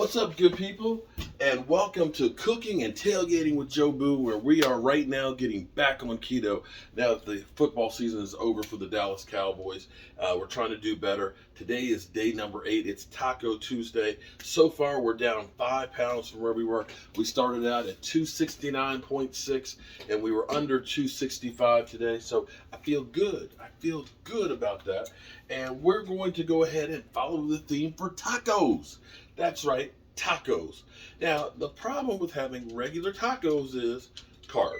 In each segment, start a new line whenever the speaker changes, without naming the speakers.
What's up, good people? And welcome to Cooking and Tailgating with Joe Boo, where we are right now getting back on keto now that the football season is over for the Dallas Cowboys. We're trying to do better. Today is day number 8. It's Taco Tuesday. So far, we're down 5 pounds from where we were. We started out at 269.6, and we were under 265 today. So I feel good. I feel good about that. And we're going to go ahead and follow the theme for tacos. That's right, tacos. Now, the problem with having regular tacos is carbs.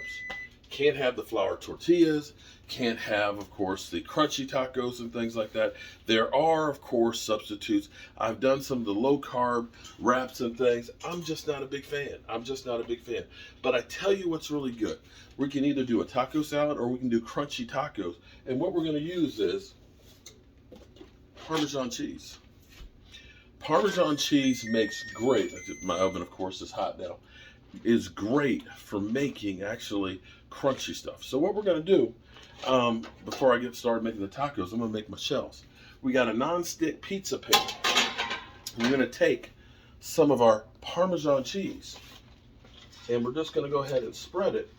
Can't have the flour tortillas, can't have, of course, the crunchy tacos and things like that. There are, of course, substitutes. I've done some of the low-carb wraps and things. I'm just not a big fan. But I tell you what's really good. We can either do a taco salad or we can do crunchy tacos. And what we're going to use is Parmesan cheese. Parmesan cheese makes great, my oven of course is hot now, is great for making actually crunchy stuff. So what we're going to do, before I get started making the tacos, I'm going to make my shells. We got a non-stick pizza pan. We're going to take some of our Parmesan cheese and we're just going to go ahead and spread it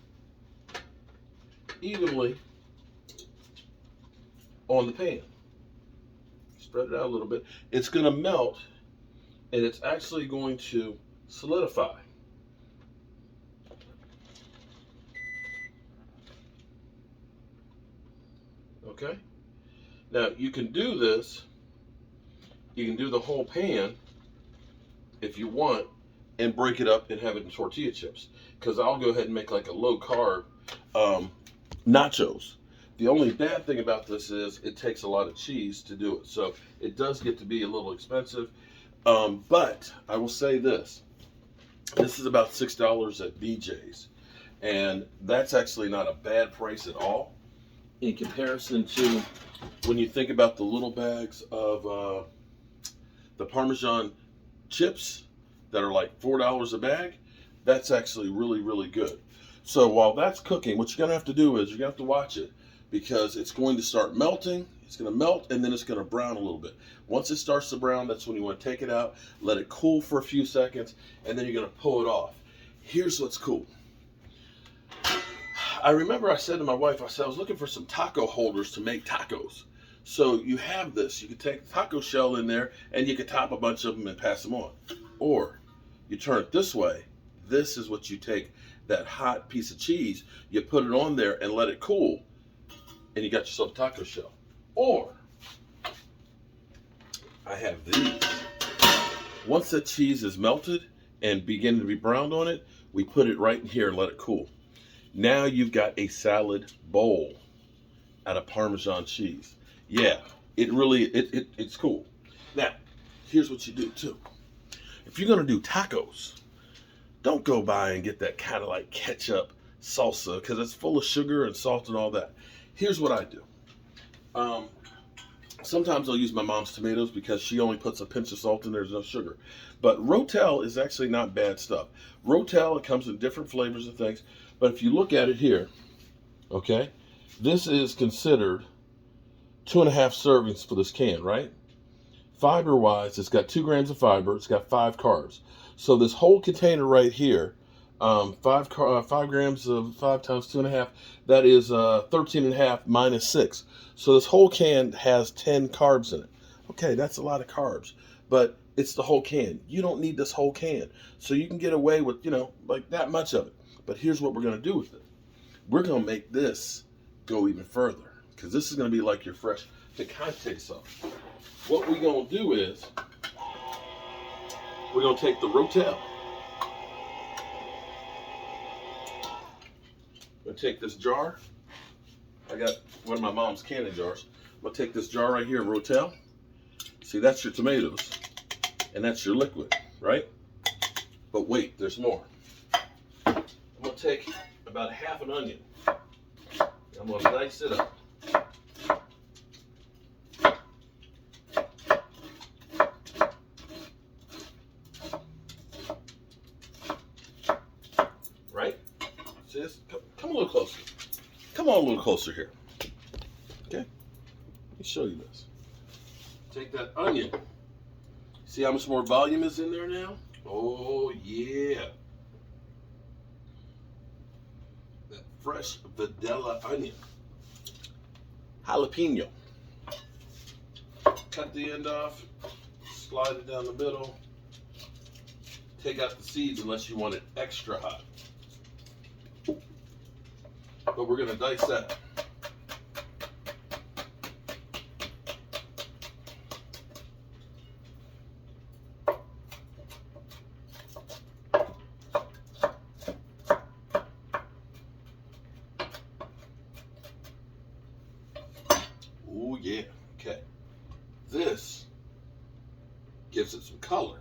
evenly on the pan. Spread it out a little bit. It's going to melt and it's actually going to solidify. Okay? Now you can do this, you can do the whole pan if you want and break it up and have it in tortilla chips. Because I'll go ahead and make like a low carb nachos. The only bad thing about this is it takes a lot of cheese to do it. So it does get to be a little expensive. But I will say this. This is about $6 at BJ's. And that's actually not a bad price at all in comparison to when you think about the little bags of the Parmesan chips that are like $4 a bag. That's actually really, really good. So while that's cooking, what you're going to have to do is you're going to have to watch it, because it's going to start melting. It's going to melt and then it's going to brown a little bit. Once it starts to brown, that's when you want to take it out, let it cool for a few seconds, and then you're going to pull it off. Here's what's cool. I remember I said to my wife, I was looking for some taco holders to make tacos. So you have this. You can take the taco shell in there and you can top a bunch of them and pass them on. Or you turn it this way. This is what you take, that hot piece of cheese, you put it on there and let it cool, and you got yourself a taco shell. Or I have these. Once that cheese is melted and beginning to be browned on it, we put it right in here and let it cool. Now you've got a salad bowl out of Parmesan cheese. Yeah, it really, it's cool. Now, here's what you do too. If you're gonna do tacos, don't go by and get that kind of like ketchup salsa, because it's full of sugar and salt and all that. Here's what I do. Sometimes I'll use my mom's tomatoes because she only puts a pinch of salt and there's no sugar. But Rotel is actually not bad stuff. Rotel, it comes in different flavors and things. But if you look at it here, okay, this is considered 2.5 servings for this can, right? Fiber-wise, it's got 2 grams of fiber. It's got 5 carbs. So this whole container right here, 5 grams of 5 times 2.5, that is 13.5 minus 6. So this whole can has 10 carbs in it. Okay, that's a lot of carbs, but it's the whole can. You don't need this whole can. So you can get away with, like that much of it. But here's what we're going to do with it. We're going to make this go even further, because this is going to be like your fresh picante sauce. What we're going to do is we're going to take the Rotel. I'm going to take this jar. I got one of my mom's canning jars. I'm going to take this jar right here, Rotel. See, that's your tomatoes. And that's your liquid, right? But wait, there's more. I'm going to take about half an onion. I'm going to dice it up. Right? See this? Come a little closer. Come on a little closer here. Okay? Let me show you this. Take that onion. See how much more volume is in there now? Oh yeah. That fresh Videla onion. Jalapeno. Cut the end off, slide it down the middle. Take out the seeds unless you want it extra hot. But we're gonna dice that. Oh yeah, okay. This gives it some color.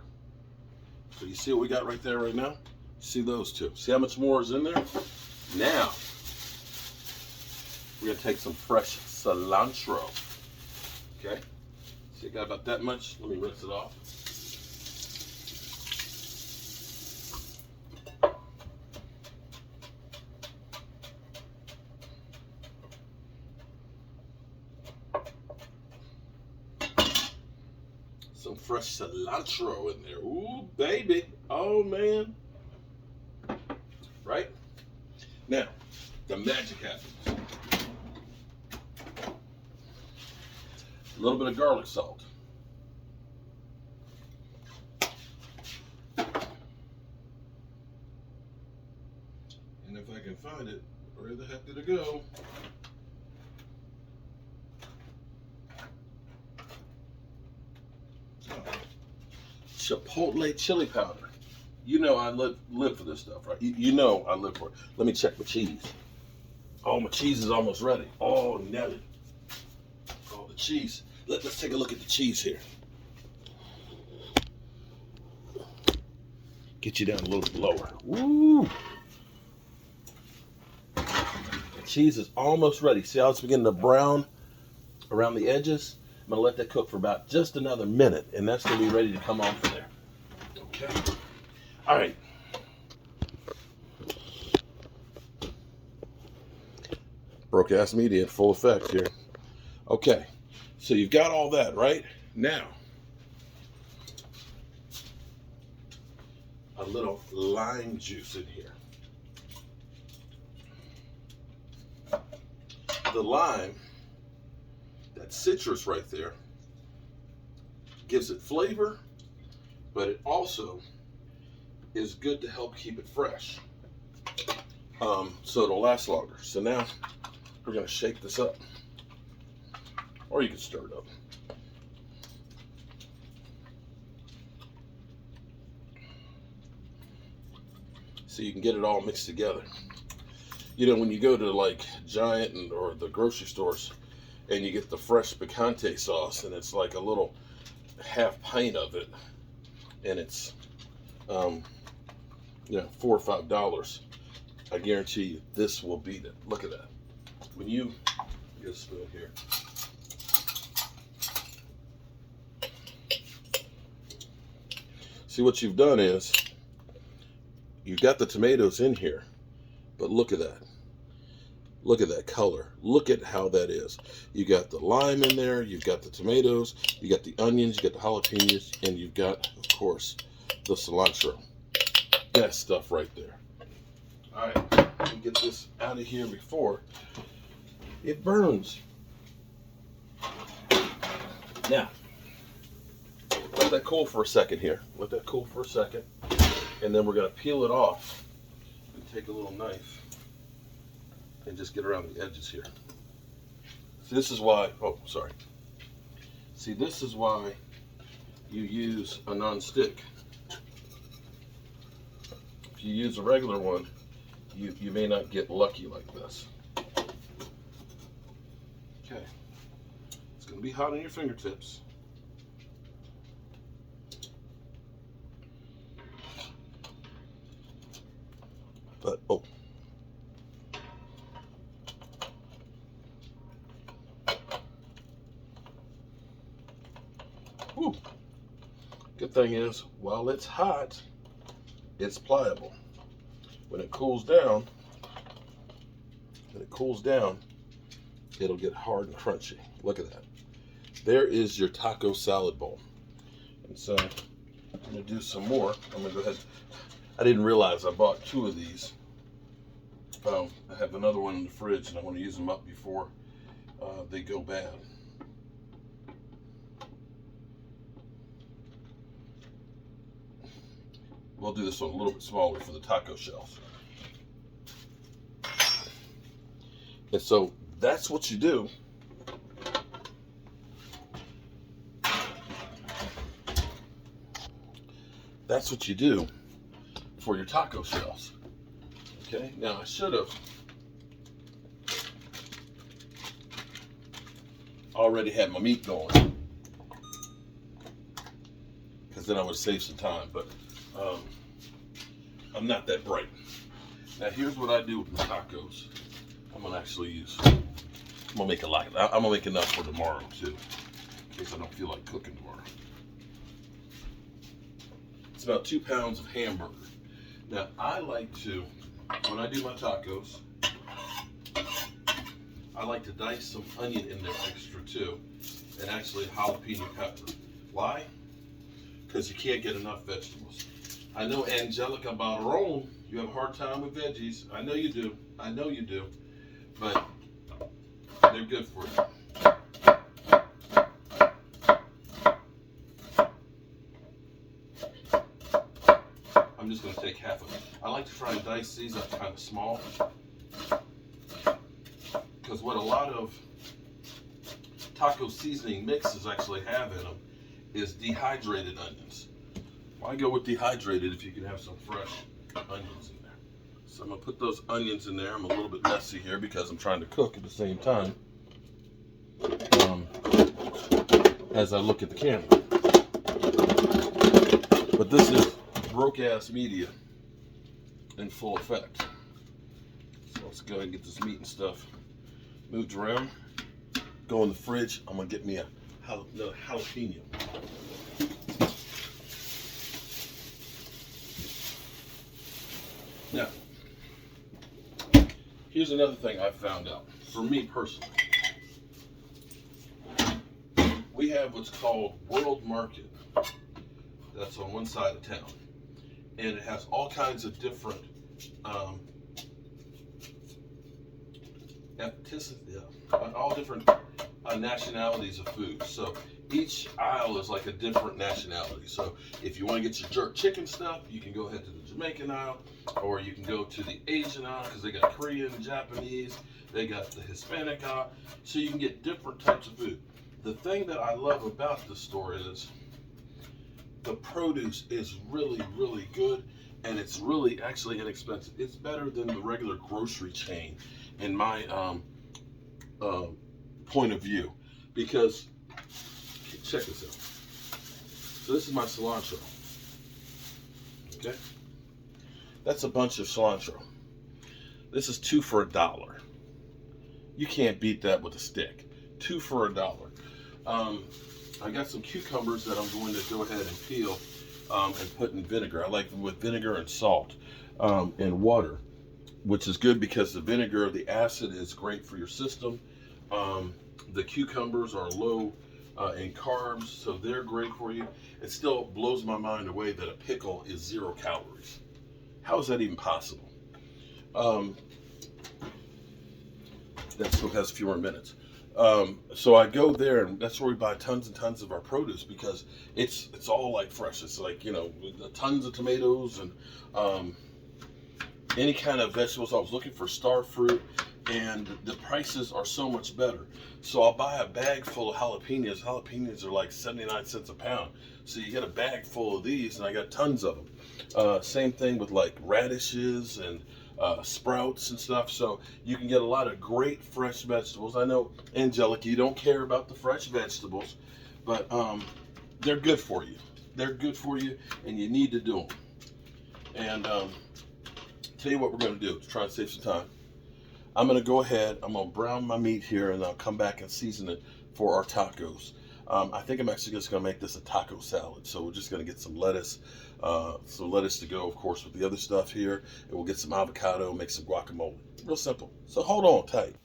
So you see what we got right there right now? See those two. See how much more is in there? Now, we're gonna take some fresh cilantro. Okay? See, I got about that much. Let me rinse it off. Some fresh cilantro in there. Ooh, baby. Oh, man. Right? Now, the magic happens. A little bit of garlic salt. And if I can find it, where the heck did it go? Chipotle chili powder. You know I live for this stuff, right? You know I live for it. Let me check my cheese. Oh, my cheese is almost ready. Oh, Nelly. Oh, the cheese. Let's take a look at the cheese here. Get you down a little bit lower. Woo! The cheese is almost ready. See how it's beginning to brown around the edges? I'm gonna let that cook for about just another minute, and that's gonna be ready to come off of there. Okay. All right. Broadcast media in full effect here. Okay. So you've got all that, right? Now, a little lime juice in here. The lime, that citrus right there, gives it flavor, but it also is good to help keep it fresh. So it'll last longer. So now we're gonna shake this up. Or you can stir it up. So you can get it all mixed together. You know, when you go to like Giant or the grocery stores and you get the fresh picante sauce and it's like a little half pint of it and it's $4 or $5, I guarantee you this will beat it. Look at that. When you get a spoon here. See, what you've done is you've got the tomatoes in here, but look at that. Look at that color. Look at how that is. You got the lime in there, you've got the tomatoes, you got the onions, you got the jalapenos, and you've got, of course, the cilantro. Best stuff right there. All right, let me get this out of here before it burns. Now, let that cool for a second here. Let that cool for a second. And then we're going to peel it off and take a little knife and just get around the edges here. See, this is why, See, this is why you use a non-stick. If you use a regular one, you may not get lucky like this. Okay. It's going to be hot on your fingertips. But, Whew. Good thing is, while it's hot, it's pliable. When it cools down, it'll get hard and crunchy. Look at that. There is your taco salad bowl. And so I'm gonna do some more. I'm gonna go ahead. I didn't realize I bought 2 of these. I have another one in the fridge, and I want to use them up before they go bad. We'll do this one a little bit smaller for the taco shells. And so that's what you do. That's what you do for your taco shells. Okay, now I should have already had my meat going, because then I would save some time, but I'm not that bright. Now here's what I do with my tacos. I'm gonna make a lot. I'm gonna make enough for tomorrow too, in case I don't feel like cooking tomorrow. It's about 2 pounds of hamburger. Now I like to, when I do my tacos, I like to dice some onion in there extra too, and actually jalapeno pepper. Why? Because you can't get enough vegetables. I know, Angelica Balderone, you have a hard time with veggies. I know you do. I know you do. But they're good for you. I'm just going to take half of it. I like to try and dice these up kind of small, because what a lot of taco seasoning mixes actually have in them is dehydrated onions. Why go with dehydrated if you can have some fresh onions in there? So I'm going to put those onions in there. I'm a little bit messy here because I'm trying to cook at the same time as I look at the camera. But this is broke-ass media in full effect. So let's go ahead and get this meat and stuff moved around. Go in the fridge. I'm going to get me another jalapeno. Now, here's another thing I found out. For me personally, we have what's called World Market. That's on one side of town, and it has all kinds of different all different nationalities of food. So each aisle is like a different nationality. So if you want to get your jerk chicken stuff, you can go ahead to the Jamaican aisle, or you can go to the Asian aisle, because they got Korean, Japanese, they got the Hispanic aisle. So you can get different types of food. The thing that I love about this store is the produce is really, really good, and it's really actually inexpensive. It's better than the regular grocery chain in my point of view, because check this out. So this is my cilantro. Okay, that's a bunch of cilantro. This is 2 for $1. You can't beat that with a stick. 2 for $1. I got some cucumbers that I'm going to go ahead and peel and put in vinegar. I like them with vinegar and salt and water, which is good because the vinegar, the acid, is great for your system. The cucumbers are low in carbs, so they're great for you. It still blows my mind away that a pickle is 0 calories. How is that even possible? That still has a few more minutes. So I go there, and that's where we buy tons and tons of our produce, because it's all like fresh. It's like, tons of tomatoes and any kind of vegetables. I was looking for star fruit, and the prices are so much better. So I'll buy a bag full of jalapenos. Jalapenos are like 79 cents a pound. So you get a bag full of these, and I got tons of them. Same thing with like radishes and sprouts and stuff. So you can get a lot of great fresh vegetables. I know, Angelica, you don't care about the fresh vegetables, but they're good for you. They're good for you, and you need to do them. And tell you what we're going to do to try and save some time. I'm going to go ahead, I'm going to brown my meat here, and I'll come back and season it for our tacos. I think I'm actually just going to make this a taco salad. So we're just going to get some lettuce to go, of course, with the other stuff here. And we'll get some avocado, make some guacamole. Real simple. So hold on tight.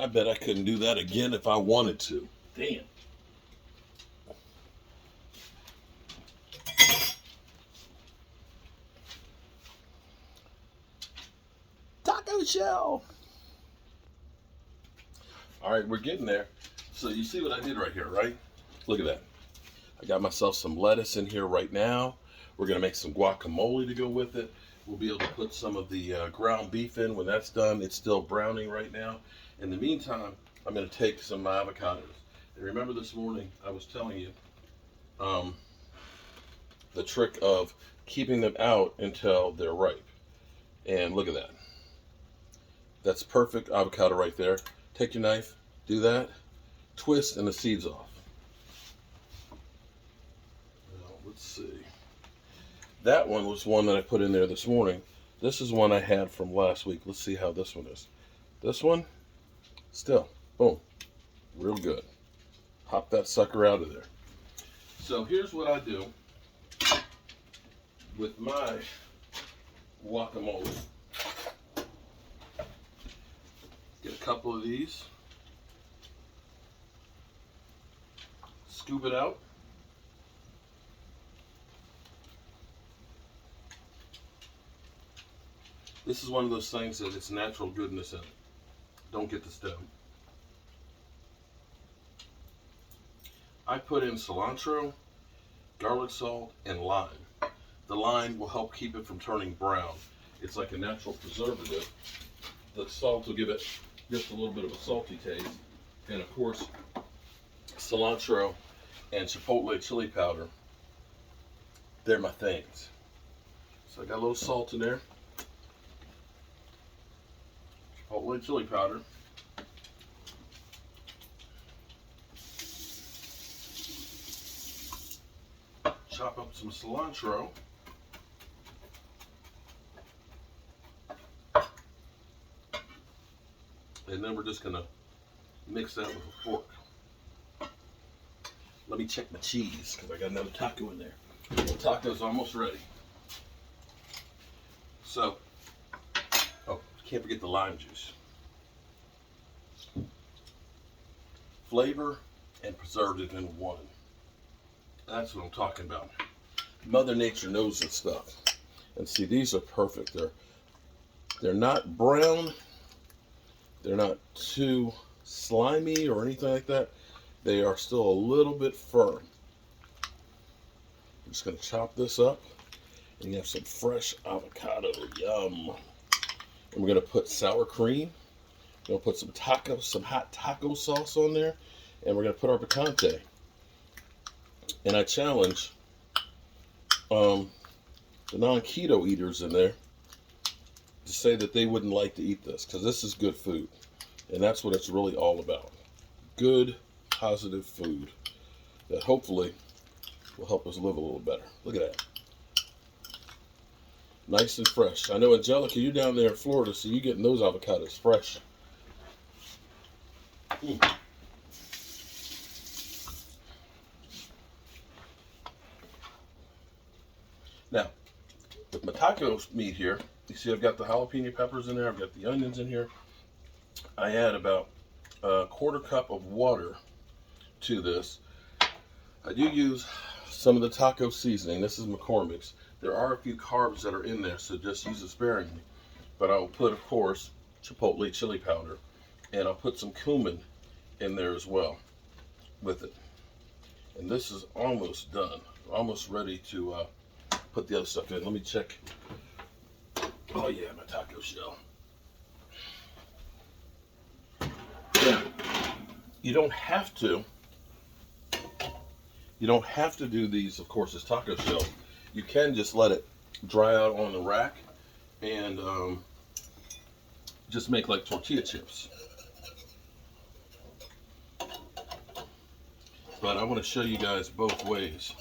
I bet I couldn't do that again if I wanted to. Damn. Taco shell. All right, we're getting there. So you see what I did right here, right? Look at that. I got myself some lettuce in here right now. We're gonna make some guacamole to go with it. We'll be able to put some of the ground beef in when that's done. It's still browning right now. In the meantime, I'm gonna take some avocados. And remember this morning, I was telling you the trick of keeping them out until they're ripe. And look at that. That's perfect avocado right there. Take your knife, do that, twist, and the seeds off. Now, let's see. That one was one that I put in there this morning. This is one I had from last week. Let's see how this one is. This one, still, boom, real good. Hop that sucker out of there. So here's what I do with my guacamole. Get a couple of these, scoop it out. This is one of those things that it's natural goodness in it. Don't get the stem. I put in cilantro, garlic salt, and lime. The lime will help keep it from turning brown. It's like a natural preservative. The salt will give it just a little bit of a salty taste. And of course, cilantro and chipotle chili powder, they're my things. So I got a little salt in there. Chipotle chili powder. Chop up some cilantro. And then we're just gonna mix that with a fork. Let me check my cheese because I got another taco in there. The taco's almost ready. So, oh, can't forget the lime juice. Flavor and preservative in one. That's what I'm talking about. Mother Nature knows this stuff. And see, these are perfect. They're not brown. They're not too slimy or anything like that. They are still a little bit firm. I'm just going to chop this up. And you have some fresh avocado. Yum. And we're going to put sour cream. We're going to put some hot taco sauce on there. And we're going to put our picante. And I challenge the non-keto eaters in there to say that they wouldn't like to eat this, because this is good food. And that's what it's really all about. Good, positive food that hopefully will help us live a little better. Look at that. Nice and fresh. I know, Angelica, you're down there in Florida, so you're getting those avocados fresh. Now, with my taco meat here, you see I've got the jalapeno peppers in there, I've got the onions in here. I add about a quarter cup of water to this. I do use some of the taco seasoning. This is McCormick's. There are a few carbs that are in there, so just use it sparingly. But I will put, of course, chipotle chili powder, and I'll put some cumin in there as well with it. And this is almost done, almost ready to put the other stuff in. Let me check. Oh yeah, my taco shell. Yeah. You don't have to do these, of course, as taco shells. You can just let it dry out on the rack and just make like tortilla chips. But I want to show you guys both ways.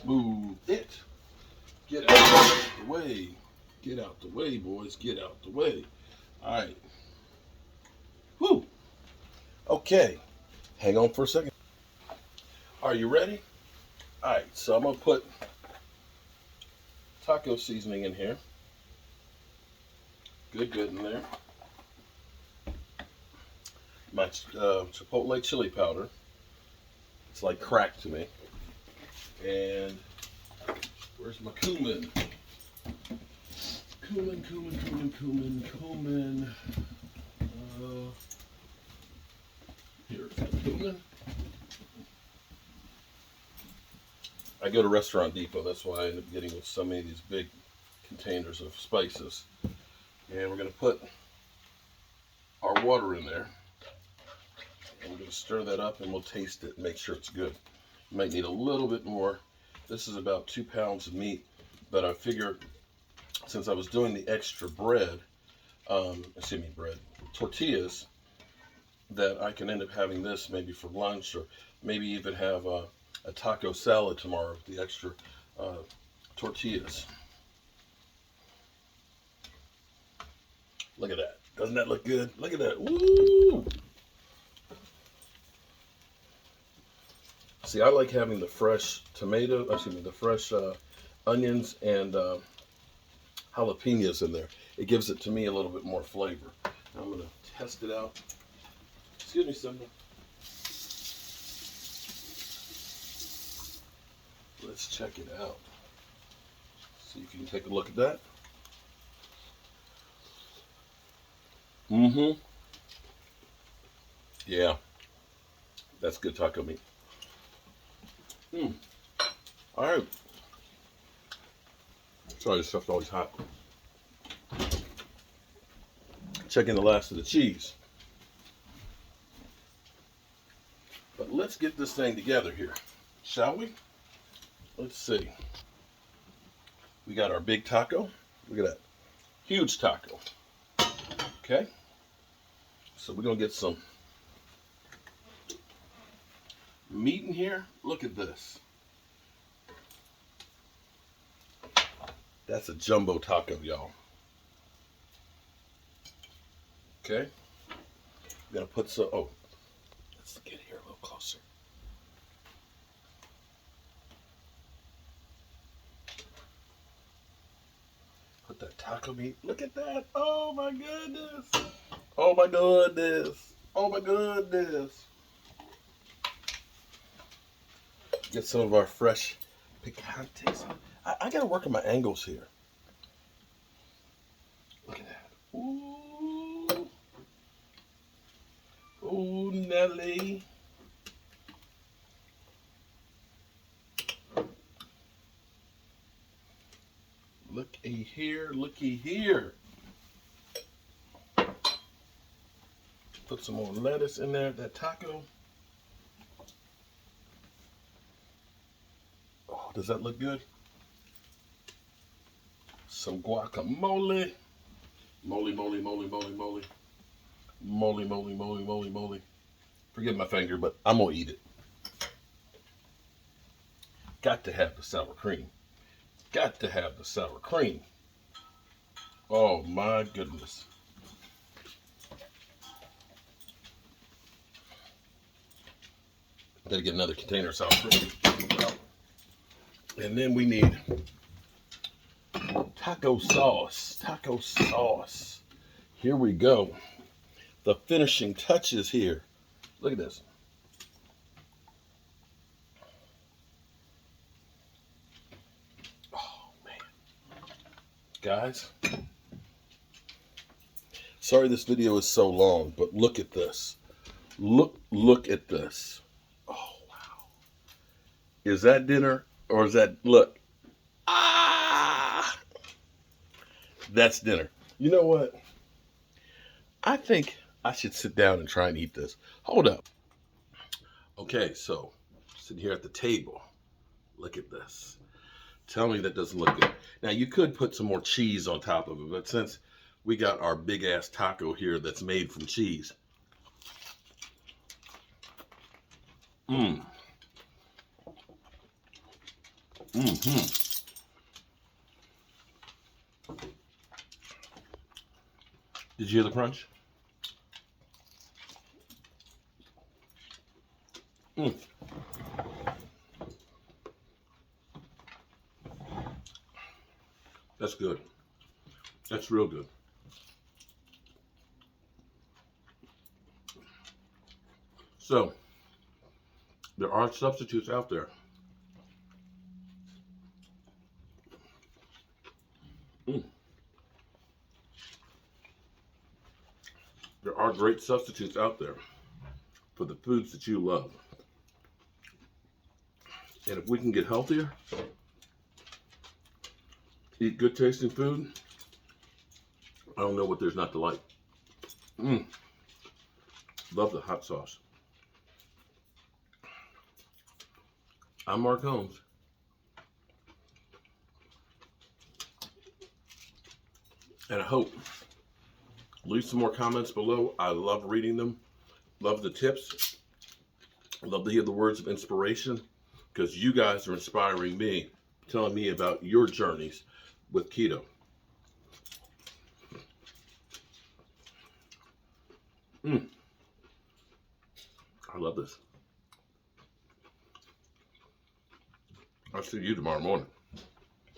Move it. Get out the way. Get out the way, boys. Get out the way. All right. Whew. Okay. Hang on for a second. Are you ready? All right. So I'm going to put taco seasoning in here. Good in there. My chipotle chili powder. It's like crack to me. And where's my cumin? Cumin. Here's the cumin. I go to Restaurant Depot. That's why I end up getting with so many of these big containers of spices. And we're going to put our water in there. And we're going to stir that up and we'll taste it and make sure it's good. You might need a little bit more. This is about 2 pounds of meat, but I figure since I was doing the extra tortillas, that I can end up having this maybe for lunch, or maybe even have a taco salad tomorrow with the extra tortillas. Look at that. Doesn't that look good? Look at that. Woo! See, I like having the fresh the fresh onions and jalapenos in there. It gives it to me a little bit more flavor. Now I'm going to test it out. Excuse me, Simba. Let's check it out. See if you can take a look at that. Yeah, that's good taco meat. All right. Sorry, this stuff's always hot. Checking the last of the cheese. But let's get this thing together here, shall we? Let's see. We got our big taco. Look at that. Huge taco. Okay. So we're going to get some meat in here. Look at this. That's a jumbo taco, y'all. Okay. We're going to put some, let's get here a little closer. Put that taco meat. Look at that. Oh my goodness. Oh my goodness. Oh my goodness. Get some of our fresh picantes. I gotta work on my angles here. Look at that. Ooh. Ooh, Nelly. Looky here, looky here. Put some more lettuce in there, that taco. Oh, does that look good? Some guacamole. Moly. Forgive my finger, but I'm gonna eat it. Got to have the sour cream. Got to have the sour cream. Oh my goodness. Gotta get another container of sour cream. And then we need taco sauce. Taco sauce. Here we go. The finishing touches here. Look at this. Oh man. Guys. Sorry this video is so long, but look at this. Look at this. Oh wow. Is that dinner or is that, look. Ah! That's dinner. You know what? I think I should sit down and try and eat this. Hold up. Okay, so sitting here at the table. Look at this. Tell me that doesn't look good. Now you could put some more cheese on top of it, but since we got our big ass taco here that's made from cheese. Did you hear the crunch? Mm. That's good. That's real good. So, there are substitutes out there. Mm. There are great substitutes out there for the foods that you love. And if we can get healthier, eat good tasting food, I don't know what there's not to like. Mm. Love the hot sauce. I'm Mark Holmes. And I hope, leave some more comments below. I love reading them. Love the tips. Love to hear the words of inspiration, because you guys are inspiring me, telling me about your journeys with keto. Mm. I love this. I'll see you tomorrow morning.